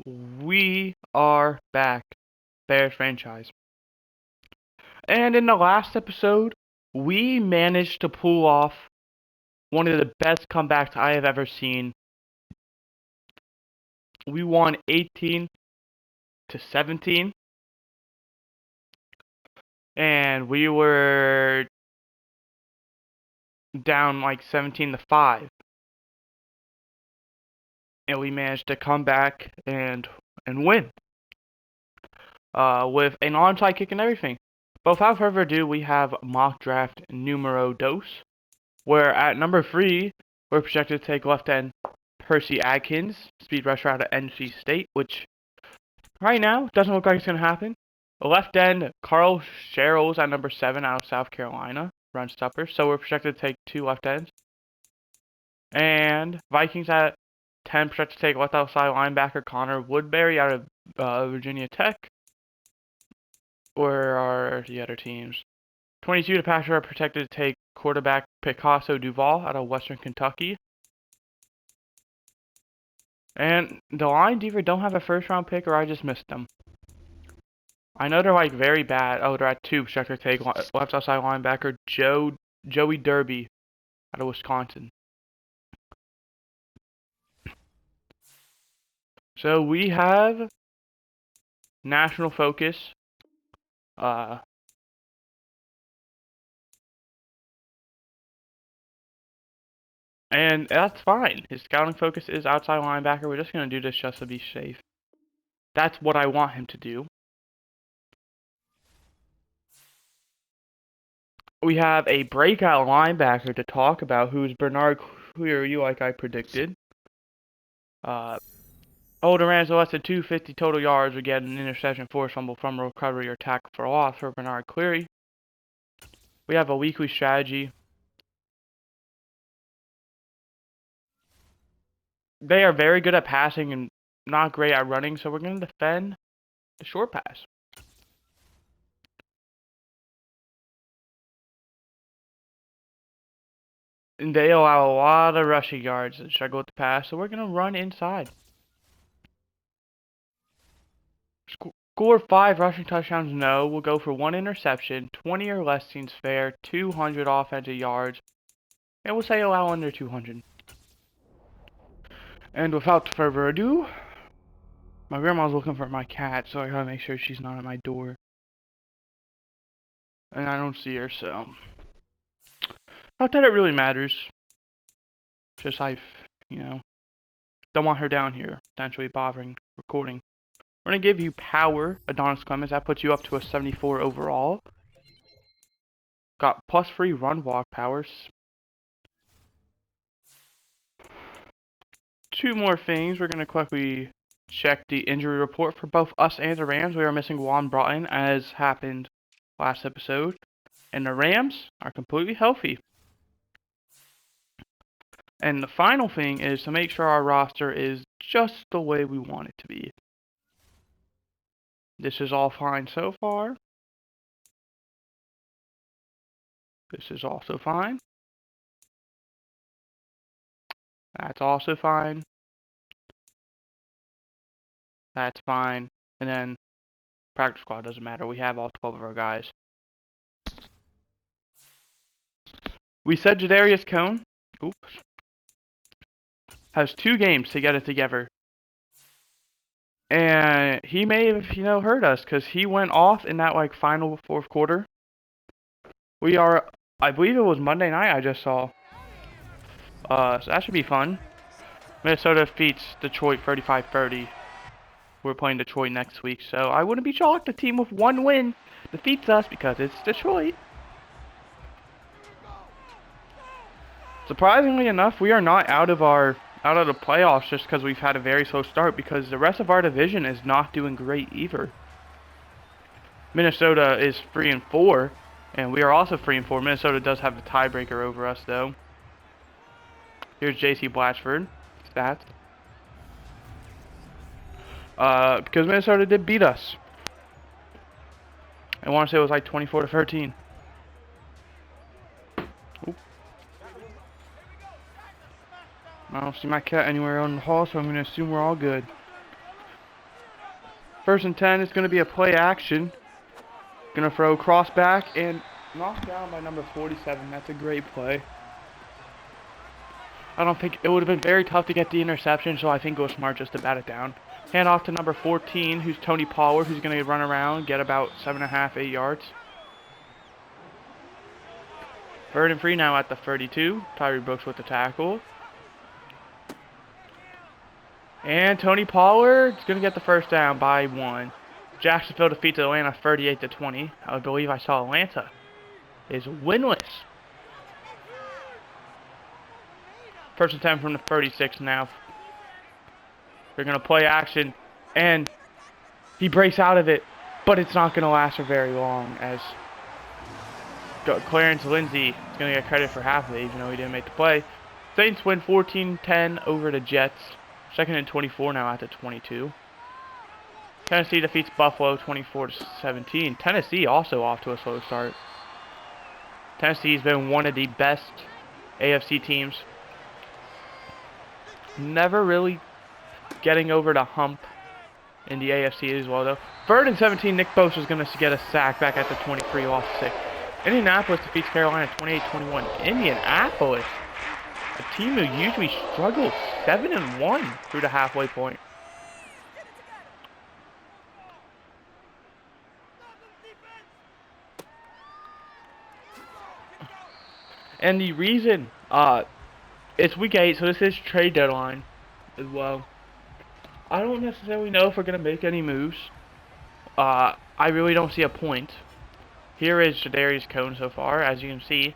We are back, Bears franchise. And in the last episode, we managed to pull off one of the best comebacks I have ever seen. We won 18-17, and we were down like 17-5, and we managed to come back and win with an onside kick and everything. But without further ado, we have mock draft numero dos, where at number 3, we're projected to take left end Percy Adkins, speed rusher out of NC State, which right now doesn't look like it's going to happen. Left end Carl Sherrills at number 7 out of South Carolina, run stopper, so we're projected to take 2 left ends. And Vikings at 10, projected to take left outside linebacker Connor Woodbury out of Virginia Tech. Where are the other teams? 22 to pass are projected to take quarterback Picasso Duval out of Western Kentucky. And the Lions either don't have a first round pick or I just missed them. I know they're like very bad. Oh, they're at 2 projected to take left outside linebacker Joey Derby out of Wisconsin. So we have national focus. And that's fine. His scouting focus is outside linebacker. We're just going to do this just to be safe. That's what I want him to do. We have a breakout linebacker to talk about, who's Bernard Query, like I predicted. Older Rams less than 250 total yards would get an interception, force fumble, fumble recovery, or tackle for loss for Bernard Query. We have a weekly strategy. They are very good at passing and not great at running, so we're going to defend the short pass. And they allow a lot of rushing yards and struggle with the pass, so we're going to run inside. Score 5 rushing touchdowns, no. We'll go for 1 interception, 20 or less seems fair, 200 offensive yards, and we'll say allow under 200. And without further ado, my grandma's looking for my cat, so I gotta make sure she's not at my door. And I don't see her, so not that it really matters. Just don't want her down here, potentially bothering recording. We're gonna give you power, Adonis Clemens. That puts you up to a 74 overall. Got +3 run walk powers. 2 more things. We're gonna quickly check the injury report for both us and the Rams. We are missing Juan Broughton, as happened last episode. And the Rams are completely healthy. And the final thing is to make sure our roster is just the way we want it to be. This is all fine so far. This is also fine. That's also fine. That's fine. And then practice squad doesn't matter. We have all 12 of our guys. We said Jadarius Cone, has 2 games to get it together. And he may have, hurt us because he went off in that final 4th quarter. I believe it was Monday night I just saw. So that should be fun. Minnesota defeats Detroit 35-30. We're playing Detroit next week, so I wouldn't be shocked if a team with 1 win defeats us because it's Detroit. Surprisingly enough, we are not out of the playoffs just because we've had a very slow start, because the rest of our division is not doing great either. Minnesota is 3-4, and we are also 3-4. Minnesota does have the tiebreaker over us, though. Here's J.C. Blatchford stats. Because Minnesota did beat us. I want to say it was like 24-13. Oop. I don't see my cat anywhere on the hall, so I'm going to assume we're all good. First and 10 is going to be a play action. Going to throw cross back and knocked down by number 47. That's a great play. I don't think it would have been very tough to get the interception, so I think it was smart just to bat it down. Hand off to number 14, who's Tony Pollard, who's going to run around, get about 7.5, 8 yards. Third and 3 now at the 32. Tyree Brooks with the tackle. And Tony Pollard's going to get the first down by 1. Jacksonville defeats Atlanta 38-20. I believe I saw Atlanta is winless. First and 10 from the 36 now. They're going to play action, and he breaks out of it, but it's not going to last for very long, as Clarence Lindsey is going to get credit for half of it, even though he didn't make the play. Saints win 14-10 over the Jets. Second and 24 now at the 22. Tennessee defeats Buffalo 24-17. Tennessee also off to a slow start. Tennessee's been one of the best AFC teams. Never really getting over the hump in the AFC as well, though. Third and 17, Nick Bosa is going to get a sack back at the 23, lost 6. Indianapolis defeats Carolina 28-21. Indianapolis, a team who usually struggles, 7-1 through the halfway point. And the reason, it's week 8, so this is trade deadline as well. I don't necessarily know if we're going to make any moves. I really don't see a point. Here is Jadarius Cone so far, as you can see.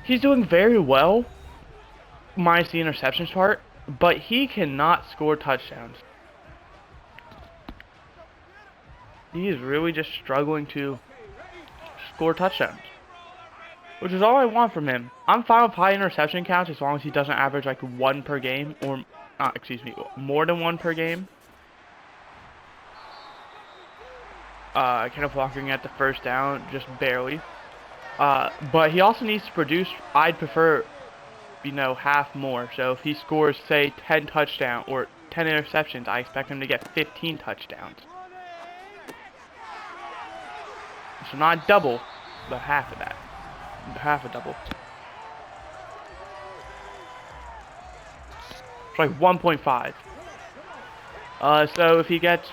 He's doing very well, minus the interceptions part, but he cannot score touchdowns. He is really just struggling to score touchdowns, which is all I want from him. I'm fine with high interception counts as long as he doesn't average like 1 per game, or more than 1 per game. Kenneth Walker at the first down, just barely. But he also needs to produce, I'd prefer, half more. So if he scores, say, 10 touchdowns or 10 interceptions, I expect him to get 15 touchdowns. So not double, but half of that. Half a double. It's like 1.5. So if he gets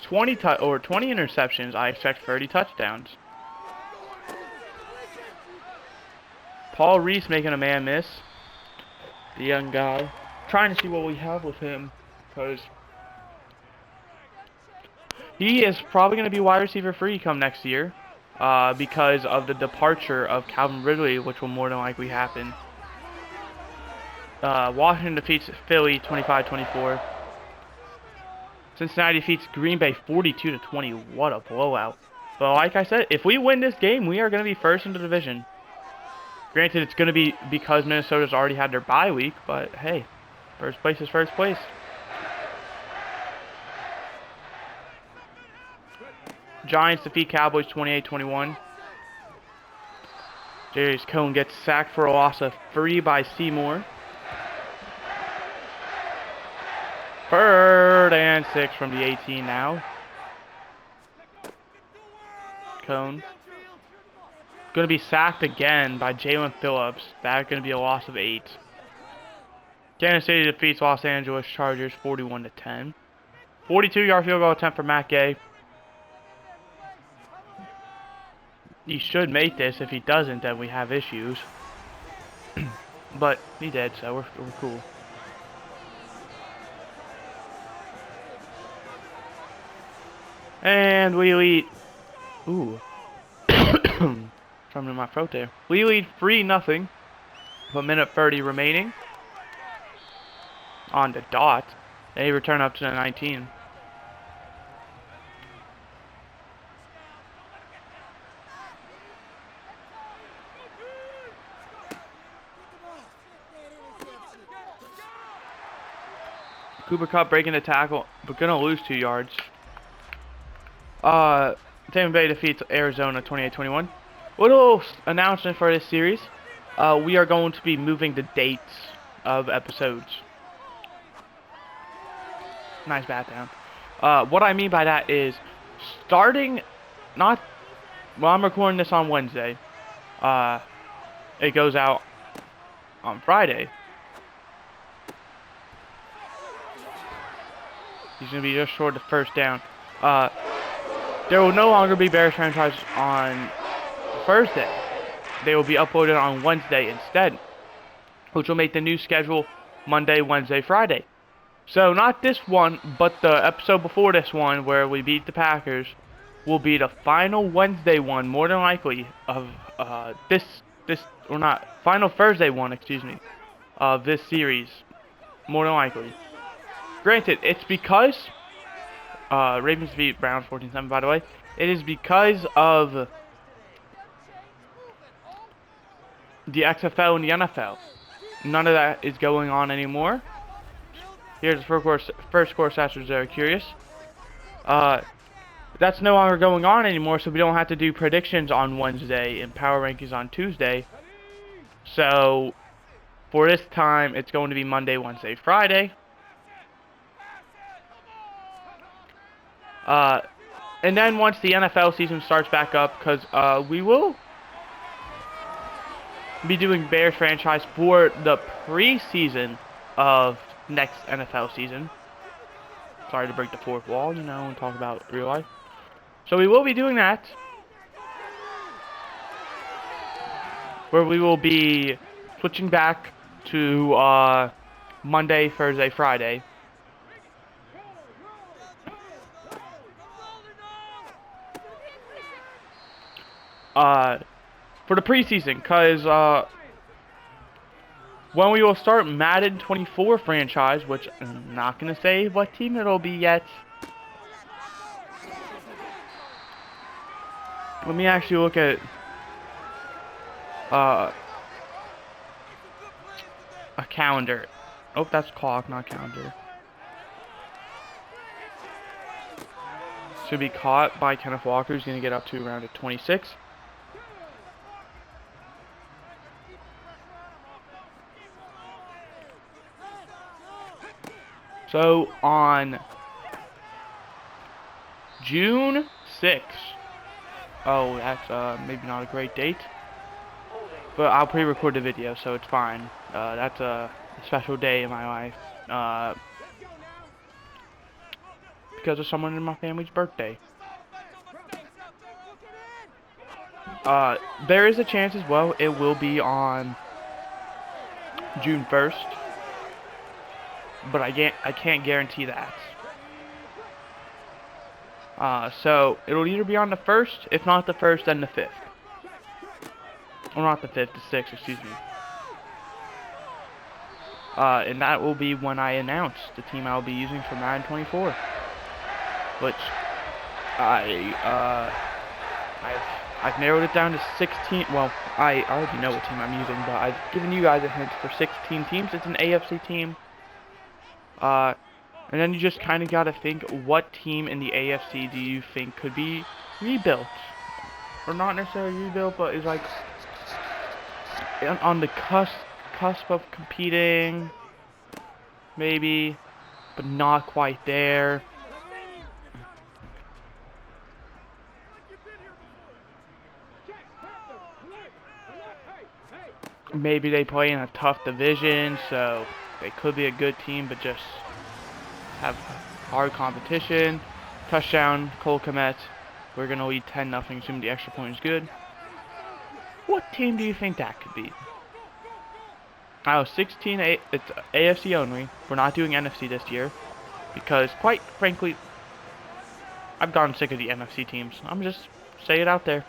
20 interceptions, I expect 30 touchdowns. Paul Reese making a man miss. The young guy. Trying to see what we have with him, because he is probably going to be wide receiver free come next year, because of the departure of Calvin Ridley, which will more than likely happen. Washington defeats Philly 25-24. Cincinnati defeats Green Bay 42-20. What a blowout. But like I said, if we win this game, we are going to be first in the division. Granted, it's going to be because Minnesota's already had their bye week, but hey, first place is first place. Giants defeat Cowboys 28-21. Jadarius Cone gets sacked for a loss of 3 by Seymour. 3rd and 6 from the 18 now. Cone. Going to be sacked again by Jalen Phillips. That's going to be a loss of 8. Kansas City defeats Los Angeles Chargers 41-10. 42-yard field goal attempt for Matt Gay. He should make this. If he doesn't, then we have issues. But he did, so we're cool. And we lead. Ooh. Something in my throat there. We lead 3-0. With a minute 30 remaining. On the dot. They return up to the 19. Cooper Kupp breaking the tackle, but gonna lose 2 yards. Tampa Bay defeats Arizona 28-21. Little announcement for this series. We are going to be moving the dates of episodes. Nice bat down. What I mean by that is starting, not, well, I'm recording this on Wednesday. It goes out on Friday. He's going to be just short of first down. There will no longer be Bears franchise on Thursday. They will be uploaded on Wednesday instead, which will make the new schedule Monday, Wednesday, Friday. So not this one, but the episode before this one where we beat the Packers will be the final Wednesday one, more than likely, of final Thursday one, excuse me, of this series, more than likely. Granted, it's because Ravens beat Browns 14-7, by the way. It is because of the XFL and the NFL. None of that is going on anymore. Here's the first course answers that are curious. That's no longer going on anymore, so we don't have to do predictions on Wednesday and power rankings on Tuesday. So, for this time, it's going to be Monday, Wednesday, Friday. And then once the NFL season starts back up, because we will be doing Bears franchise for the preseason of next NFL season. Sorry to break the fourth wall, you know, and talk about real life. So we will be doing that, where we will be switching back to Monday, Thursday, Friday. For the preseason, because when we will start Madden 24 franchise, which I'm not going to say what team it'll be yet. Let me actually look at a calendar. Oh, that's clock, not calendar. Should be caught by Kenneth Walker, who's going to get up to around 26. So, on June 6th, oh, that's maybe not a great date, but I'll pre-record the video, so it's fine. That's a special day in my life, because of someone in my family's birthday. There is a chance as well it will be on June 1st, but I can't guarantee that. So it'll either be on the 1st, if not the 1st, then the 5th. Or not the 5th, the 6th, excuse me. And that will be when I announce the team I'll be using for Madden 24. Which I've narrowed it down to 16. Well, I already know what team I'm using, but I've given you guys a hint for 16 teams. It's an AFC team. And then you just kind of got to think, what team in the AFC do you think could be rebuilt? Or not necessarily rebuilt, but is like on the cusp of competing, maybe, but not quite there. Maybe they play in a tough division, so they could be a good team, but just have hard competition. Touchdown, Cole Kmet. We're going to lead 10-0, assuming the extra point is good. What team do you think that could be? I was 16, it's AFC only. We're not doing NFC this year, because quite frankly, I've gotten sick of the NFC teams. I'm just say it out there.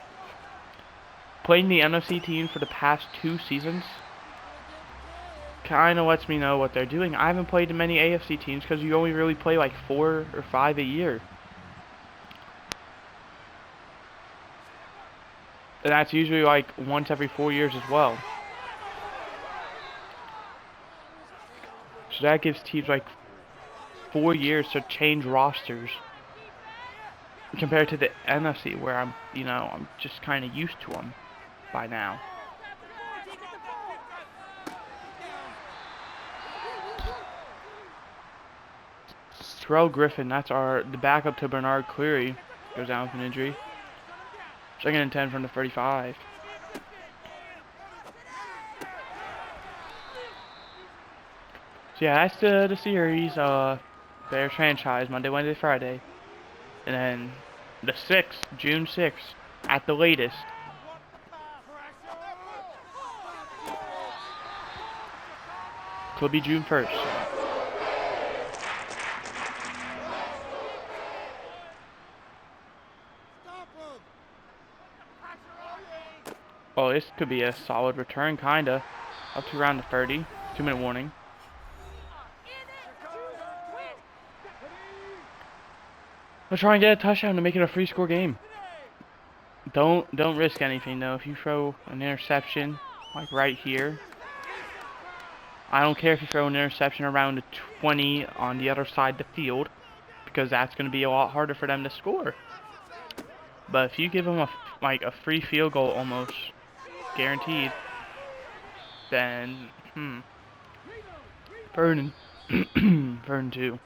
Playing the NFC team for the past 2 seasons kind of lets me know what they're doing. I haven't played many AFC teams because you only really play like 4 or 5 a year. And that's usually like once every 4 years as well. So that gives teams like 4 years to change rosters. Compared to the NFC where I'm just kind of used to them by now. Terrell Griffin, that's the backup to Bernard Cleary, goes down with an injury. 2nd and 10 from the 35. So yeah, that's the series. Bears franchise, Monday, Wednesday, Friday. And then the 6th, June 6th, at the latest. Could be June 1st. Oh, this could be a solid return, kinda. Up to around the 30. 2-minute warning. We'll try and get a touchdown to make it a free score game. Don't risk anything though. If you throw an interception, like right here, I don't care if you throw an interception around the 20 on the other side of the field, because that's going to be a lot harder for them to score. But if you give them a free field goal almost guaranteed, then Vernon 2.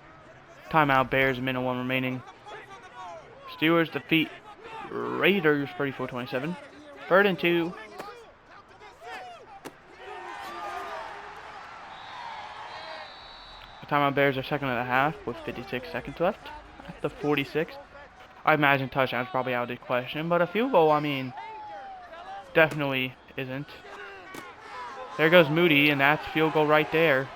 Timeout, Bears, a minute 1 remaining. Steelers defeat Raiders 34-27. 3rd and 2. The timeout, Bears are 2nd and a half with 56 seconds left at the 46. I imagine touchdown's probably out of the question, but a field goal, I mean, definitely isn't. There goes Moody, and that's field goal right there.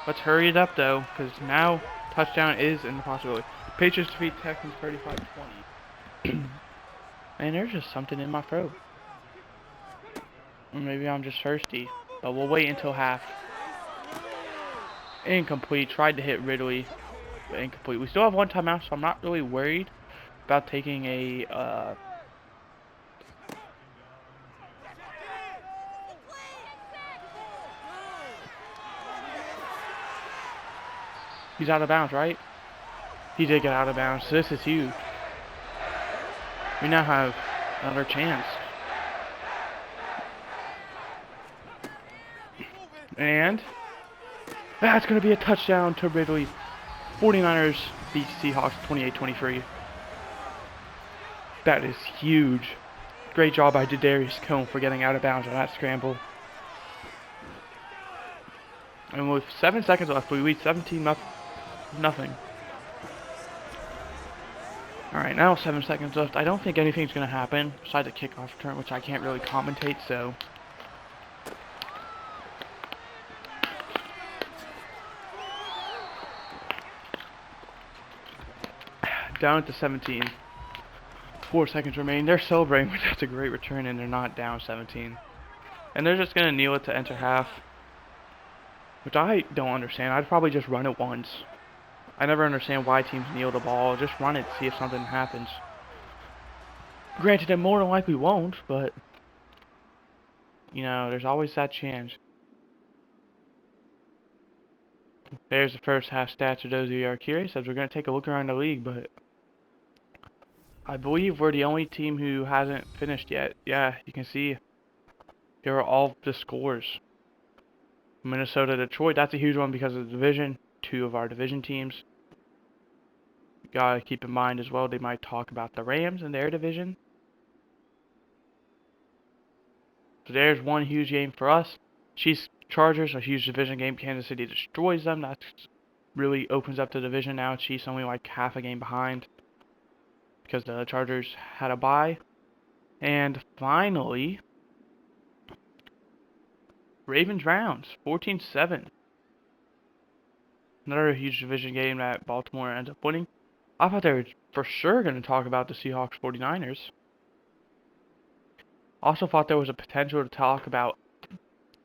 Let's hurry it up, though, because now touchdown is in the possibility. Patriots defeat Texans 35-20. And there's just something in my throat. Or maybe I'm just thirsty, but we'll wait until half. Incomplete. Tried to hit Ridley, but incomplete. We still have 1 timeout, so I'm not really worried about taking a he's out of bounds, right? He did get out of bounds, so this is huge. We now have another chance. And that's going to be a touchdown to Ridley. 49ers beat Seahawks 28-23. That is huge. Great job by Darius Cone for getting out of bounds on that scramble. And with 7 seconds left, we lead 17-0. Alright, now 7 seconds left. I don't think anything's going to happen besides a kickoff return, which I can't really commentate, so. Down at the 17. 4 seconds remain. They're celebrating, but that's a great return, and they're not down 17. And they're just going to kneel it to enter half, which I don't understand. I'd probably just run it once. I never understand why teams kneel the ball. Just run it, see if something happens. Granted, it more than likely won't, but, you know, there's always that chance. There's the first half stats for those of you who are curious, as we're going to take a look around the league, but I believe we're the only team who hasn't finished yet. Yeah, you can see here are all the scores. Minnesota, Detroit, that's a huge one because of the division. 2 of our division teams. Gotta keep in mind as well, they might talk about the Rams in their division. So there's one huge game for us. Chiefs, Chargers, a huge division game. Kansas City destroys them. That really opens up the division now. Chiefs only like half a game behind because the Chargers had a bye. And finally, Ravens-Browns, 14-7. Another huge division game that Baltimore ends up winning. I thought they were for sure going to talk about the Seahawks 49ers. Also thought there was a potential to talk about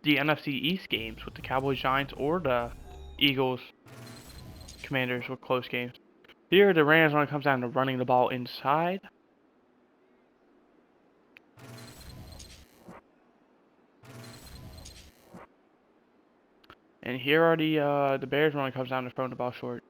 the NFC East games with the Cowboys, Giants, or the Eagles, Commanders with close games. Here, the Rams, when it comes down to running the ball inside. And here are the Bears when it comes down to throwing the ball short.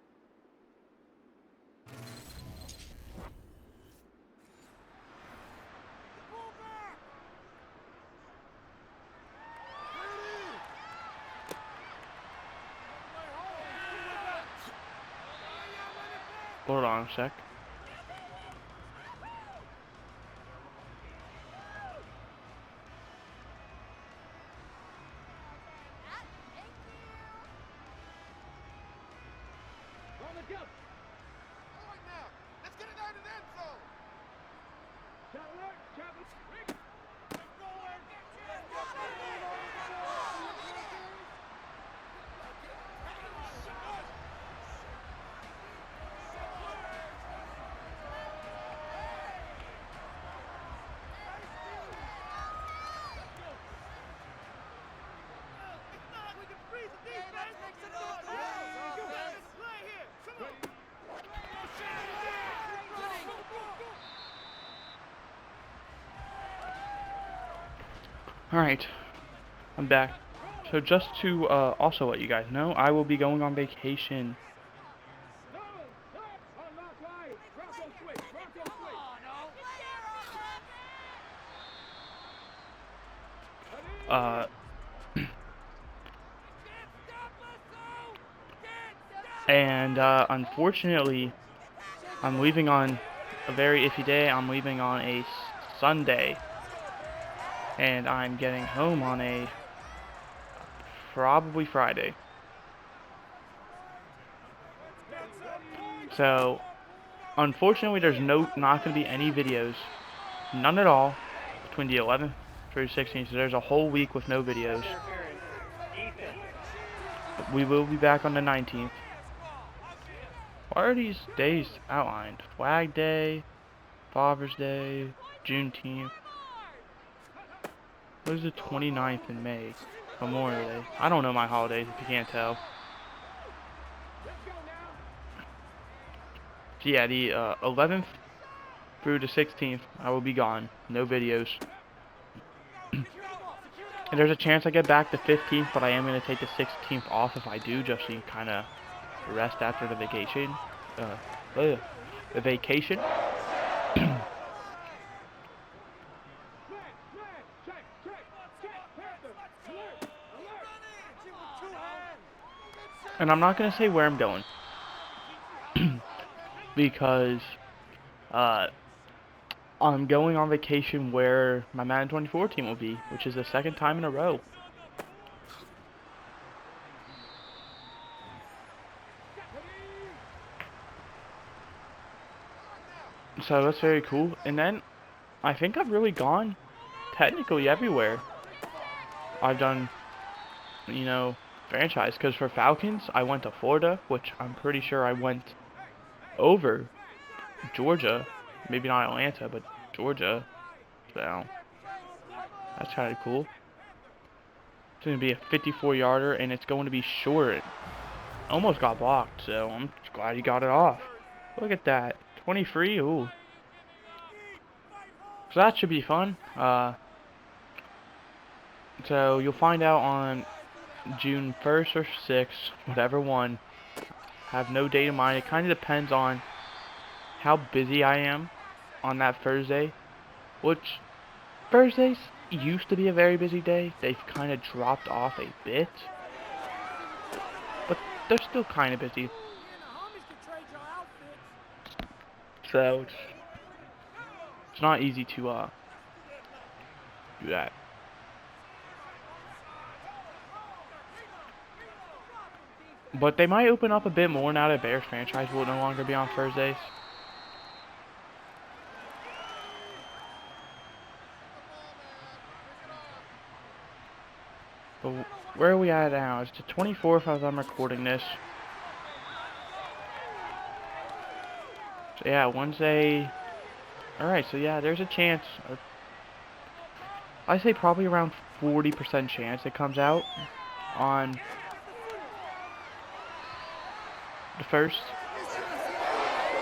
Hold on a sec. Alright, I'm back. So just to also let you guys know, I will be going on vacation uh and unfortunately I'm leaving on a very iffy day. I'm leaving on a Sunday and I'm getting home on a probably Friday. So unfortunately there's not going to be any videos, none at all, between the 11th through the 16th. So there's a whole week with no videos. We will be back on the 19th. Why are these days outlined? Flag Day, Father's Day, Juneteenth. What is the 29th in May? Memorial Day. I don't know my holidays if you can't tell. So yeah, the 11th through the 16th, I will be gone. No videos. And there's a chance I get back the 15th, but I am going to take the 16th off if I do, just so you kind of rest after the vacation. The vacation. And I'm not going to say where I'm going. Because I'm going on vacation where my Madden 24 team will be, which is the second time in a row. So that's very cool. And then I think I've really gone technically everywhere. I've done, you know, franchise. Because for Falcons, I went to Florida, which I'm pretty sure I went over Georgia. Maybe not Atlanta, but Georgia. So that's kind of cool. It's going to be a 54-yarder, and it's going to be short. Almost got blocked, so I'm just glad he got it off. Look at that. 23, ooh. So that should be fun. So you'll find out on June 1st or 6th, whatever one. Have no date in mind. It kind of depends on how busy I am on that Thursday. Which, Thursdays used to be a very busy day. They've kind of dropped off a bit. But they're still kind of busy. So it's not easy to do that. But they might open up a bit more now that Bears franchise will no longer be on Thursdays. But where are we at now? It's the 24th as I'm recording this. So yeah, Wednesday. Alright, so yeah, there's a chance. I say probably around 40% chance it comes out on the 1st.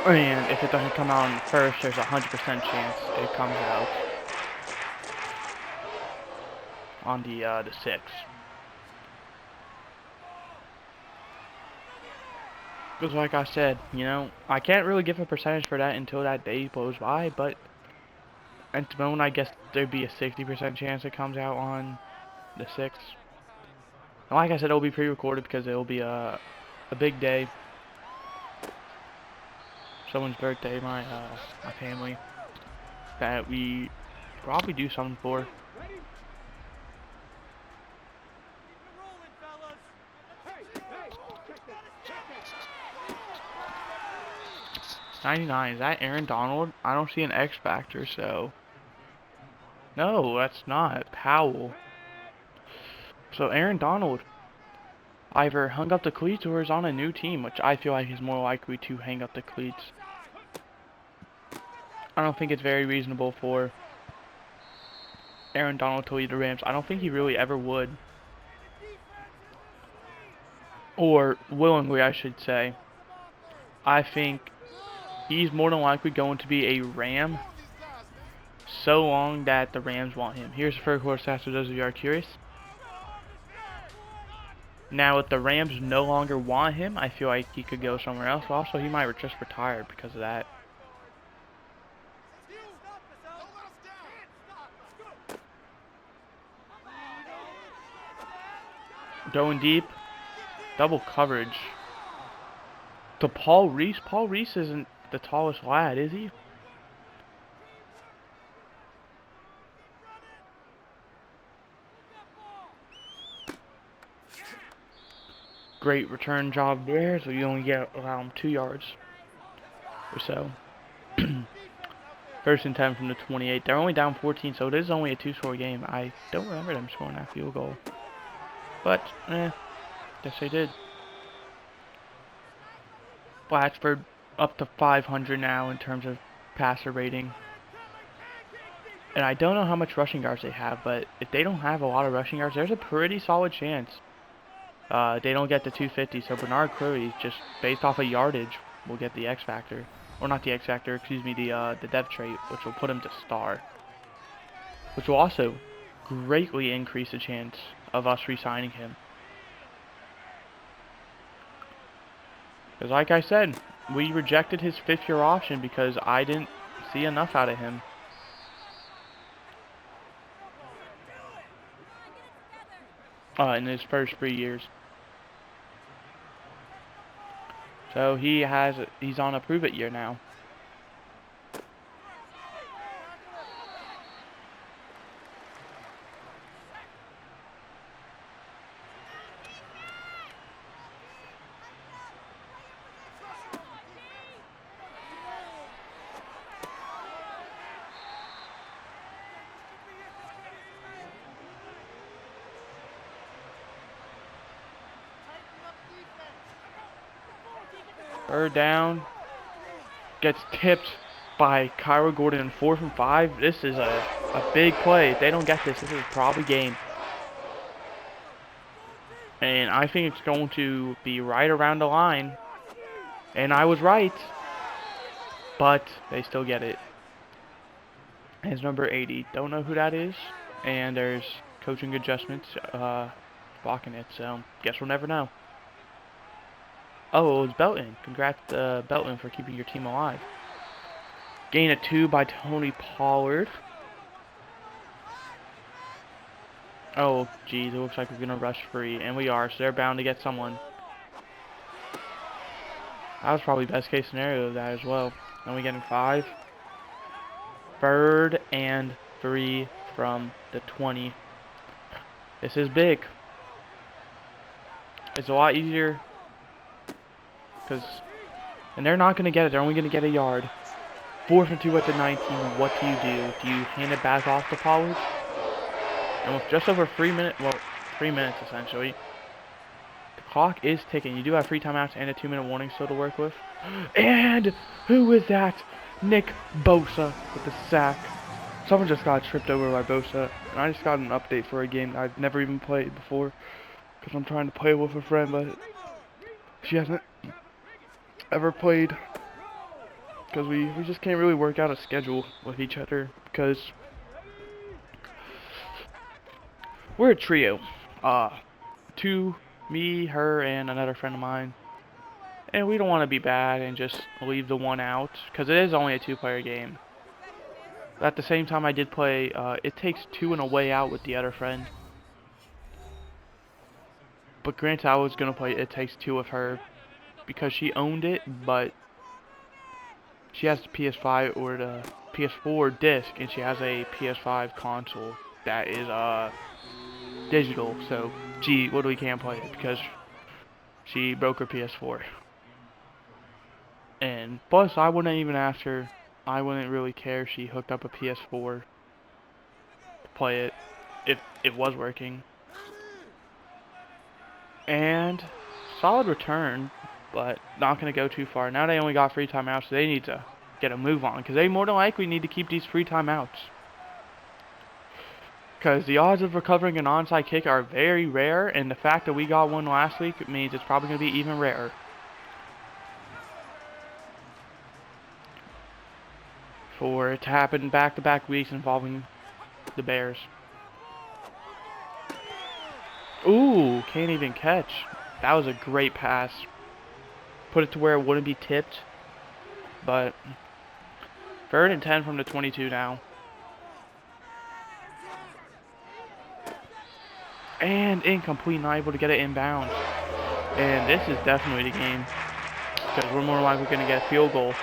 And if it doesn't come out on the 1st, there's a 100% chance it comes out on the 6th. Because like I said, you know, I can't really give a percentage for that until that day blows by, but at the moment I guess there'd be a 60% chance it comes out on the 6th. And like I said, it'll be pre-recorded because it'll be a big day. someone's birthday, my family, that we probably do something for. 99, is that Aaron Donald? I don't see an X Factor, so... No, that's not. Powell. So Aaron Donald either hung up the cleats or is on a new team, which I feel like is more likely to hang up the cleats. I don't think it's very reasonable for Aaron Donald to lead the Rams. I don't think he really ever would. Or willingly, I should say. I think he's more than likely going to be a Ram so long that the Rams want him. Here's the first quarter stats for those of you who are curious. Now, if the Rams no longer want him, I feel like he could go somewhere else. Also, he might just retire because of that. Going deep. Double coverage. To Paul Reese. Paul Reese isn't the tallest lad, is he? Great return job there, so you only allow him 2 yards or so. First and 10 from the 28. They're only down 14, so it is only a 2-score game. I don't remember them scoring that field goal. But, guess they did. Blatchford up to 500 now in terms of passer rating. And I don't know how much rushing yards they have, but if they don't have a lot of rushing yards, there's a pretty solid chance they don't get to 250. So Bernard Curry, just based off of yardage, will get the X Factor. Or not the X Factor, excuse me, the depth trait, which will put him to star. Which will also greatly increase the chance of us re-signing him. Because like I said, we rejected his 5th-year option because I didn't see enough out of him. In his first 3 years. So he's on a prove-it year now. Third down. Gets tipped by Kyra Gordon in 4th and 5. This is a big play. If they don't get this, this is probably game. And I think it's going to be right around the line. And I was right. But they still get it. It's number 80. Don't know who that is. And there's coaching adjustments blocking it. So guess we'll never know. Oh, it was Belton. Congrats, Belton, for keeping your team alive. Gain of 2 by Tony Pollard. Oh, geez, it looks like we're going to rush free. And we are, so they're bound to get someone. That was probably best case scenario of that as well. Then we getting 5. 3rd and 3 from the 20. This is big. It's a lot easier. And they're not going to get it. They're only going to get a yard. 4th and 2 at the 19. What do? Do you hand it back off to Pollard? And with just over 3 minutes, well, 3 minutes essentially, the clock is ticking. You do have free timeouts and a 2-minute warning still to work with. And who is that? Nick Bosa with the sack. Someone just got tripped over by Bosa. And I just got an update for a game I've never even played before. Because I'm trying to play with a friend, but she hasn't ever played. Because we just can't really work out a schedule with each other. Because we're a trio. Me, her, and another friend of mine. And we don't want to be bad and just leave the one out. Because it is only a 2-player game. But at the same time, I did play It Takes Two and a Way Out with the other friend. But granted, I was going to play It Takes Two with her because she owned it, but she has the PS5 or the PS4 disc, and she has a PS5 console that is digital. So she literally can't play it because she broke her PS4. And plus, I wouldn't even ask her. I wouldn't really care if she hooked up a PS4 to play it if it was working. And solid return, but not going to go too far. Now they only got free timeouts, so they need to get a move on because they more than likely need to keep these free timeouts. Because the odds of recovering an onside kick are very rare, and the fact that we got one last week means it's probably going to be even rarer. For it to happen back-to-back weeks involving the Bears. Ooh, can't even catch. That was a great pass. Put it to where it wouldn't be tipped. But 3rd and 10 from the 22 now. And incomplete, not able to get it inbounds. And this is definitely the game. Because we're more likely going to get a field goal,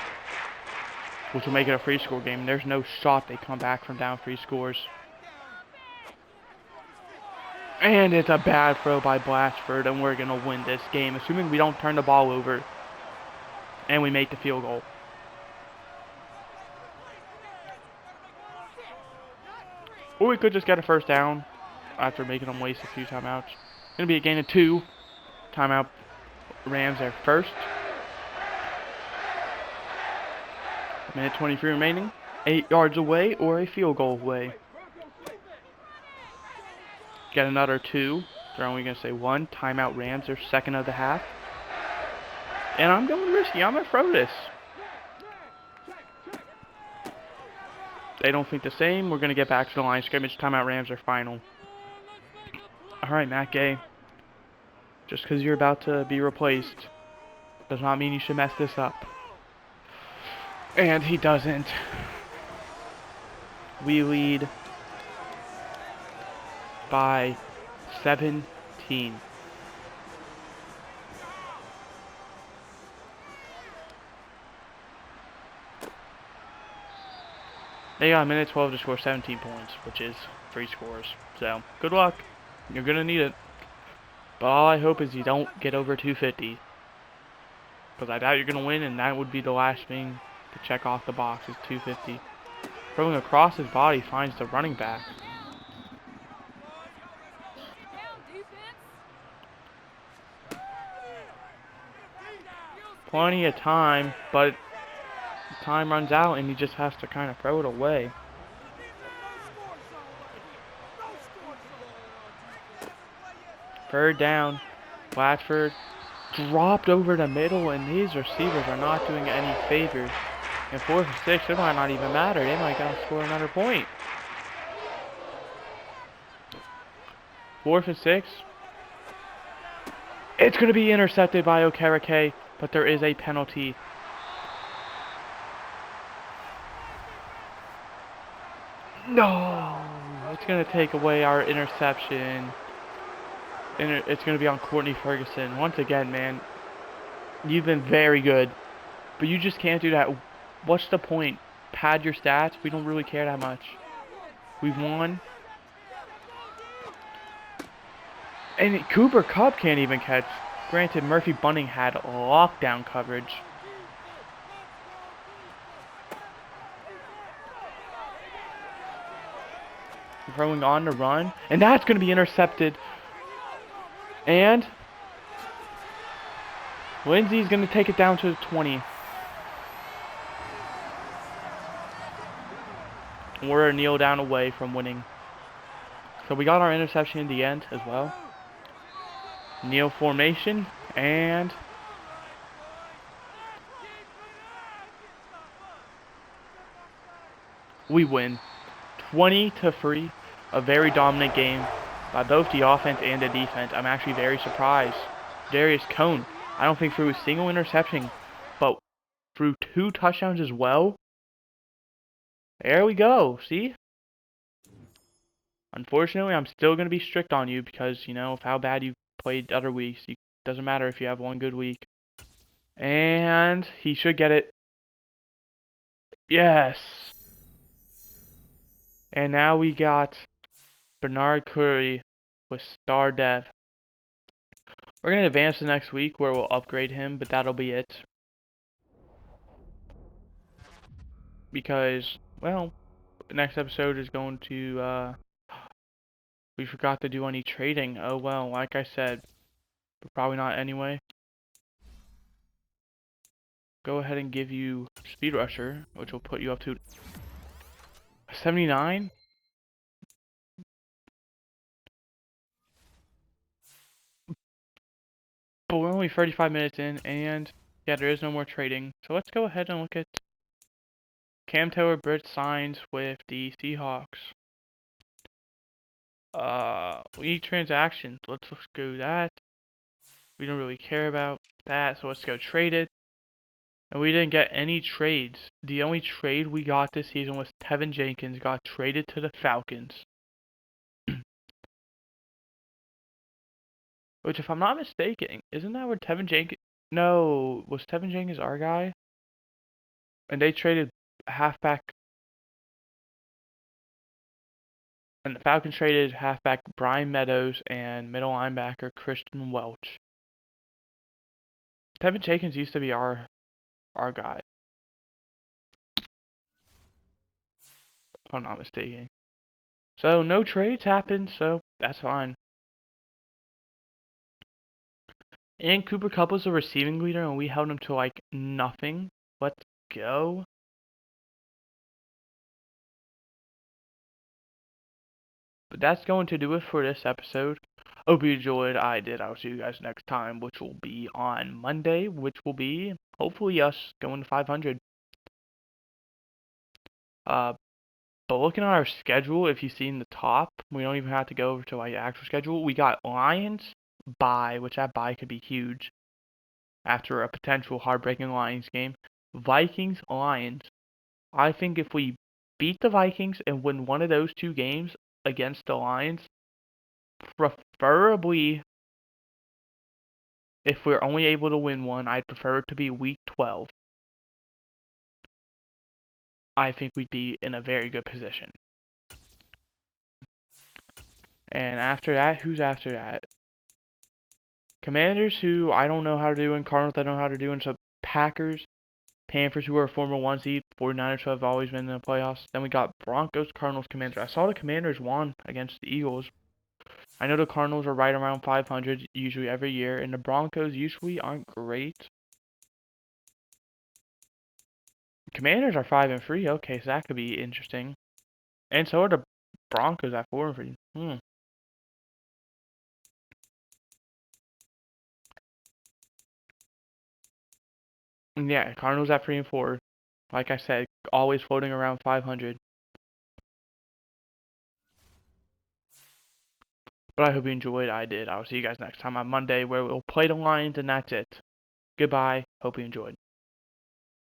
which will make it a free score game. There's no shot they come back from down free scores. And it's a bad throw by Blatchford, and we're going to win this game, assuming we don't turn the ball over and we make the field goal. Or we could just get a first down after making them waste a few timeouts. It's going to be a gain of 2. Timeout. Rams are first. Minute 23 remaining. 8 yards away or a field goal away. Get another 2. They're only going to say 1. Timeout Rams are second of the half. And I'm going risky. I'm going to throw this. They don't think the same. We're going to get back to the line of scrimmage. Timeout Rams are final. Alright, Matt Gay. Just because you're about to be replaced does not mean you should mess this up. And he doesn't. We lead by 17. They got a minute 12 to score 17 points, which is 3 scores. So, good luck. You're going to need it. But all I hope is you don't get over 250. Because I doubt you're going to win, and that would be the last thing to check off the box is 250. Throwing across his body finds the running back. Plenty of time, but time runs out and he just has to kind of throw it away. Third down. Blatchford dropped over the middle, and these receivers are not doing any favors. And 4th and 6, it might not even matter. They might gotta score another point. 4th and 6. It's going to be intercepted by Okereke, but there is a penalty. No! It's going to take away our interception. It's going to be on Courtney Ferguson. Once again, man, you've been very good, but you just can't do that. What's the point? Pad your stats? We don't really care that much. We've won. And Cooper Kupp can't even catch. Granted, Murphy Bunting had lockdown coverage. Throwing on the run. And that's going to be intercepted. And Lindsey's going to take it down to the 20. We're a kneel down away from winning. So we got our interception in the end as well. Kneel formation, and we win 20-3. A very dominant game by both the offense and the defense. I'm actually very surprised. Darius Cone, I don't think threw a single interception, but threw 2 touchdowns as well. There we go. See? Unfortunately, I'm still going to be strict on you because, you know, of how bad you played other weeks. It doesn't matter if you have one good week. And he should get it. Yes. And now we got Bernard Curry with Star Dev. We're going to advance the next week where we'll upgrade him, but that'll be it. Because, well, the next episode is going to, we forgot to do any trading. Oh well, like I said, but probably not anyway. Go ahead and give you Speed Rusher, which will put you up to 79. But we're only 35 minutes in, and yeah, there is no more trading. So let's go ahead and look at Cam Taylor Britt signs with the Seahawks. We need transactions. Let's go that. We don't really care about that, so let's go trade it. And we didn't get any trades. The only trade we got this season was Tevin Jenkins got traded to the Falcons. Which, if I'm not mistaken, isn't that where Tevin Jenkins... No, was Tevin Jenkins our guy? And they traded halfback... And the Falcons traded halfback Brian Meadows and middle linebacker Christian Welch. Tevin Jenkins used to be our guy, if I'm not mistaken. So, no trades happened, so that's fine. And Cooper Kupp was the receiving leader, and we held him to, like, nothing. Let's go. But that's going to do it for this episode. Hope you enjoyed. I did. I'll see you guys next time, which will be on Monday, which will be, hopefully, us going to 500. But looking at our schedule, if you see in the top, we don't even have to go over to like actual schedule. We got Lions bye, which that bye could be huge after a potential heartbreaking Lions game. Vikings Lions. I think if we beat the Vikings and win one of those two games against the Lions, preferably if we're only able to win one, I'd prefer it to be week 12. I think we'd be in a very good position. And after that, who's after that? Commanders, who I don't know how to do, and Cardinals I don't know how to do, and so Packers, Panthers, who are former 1 seed, 49ers, who have always been in the playoffs. Then we got Broncos, Cardinals, Commanders. I saw the Commanders won against the Eagles. I know the Cardinals are right around 500 usually every year, and the Broncos usually aren't great. Commanders are 5-3. Okay, so that could be interesting. And so are the Broncos at 4-3. Yeah, Cardinals at 3-4. Like I said, always floating around 500. But I hope you enjoyed. I did. I'll see you guys next time on Monday where we'll play the Lions, and that's it. Goodbye. Hope you enjoyed.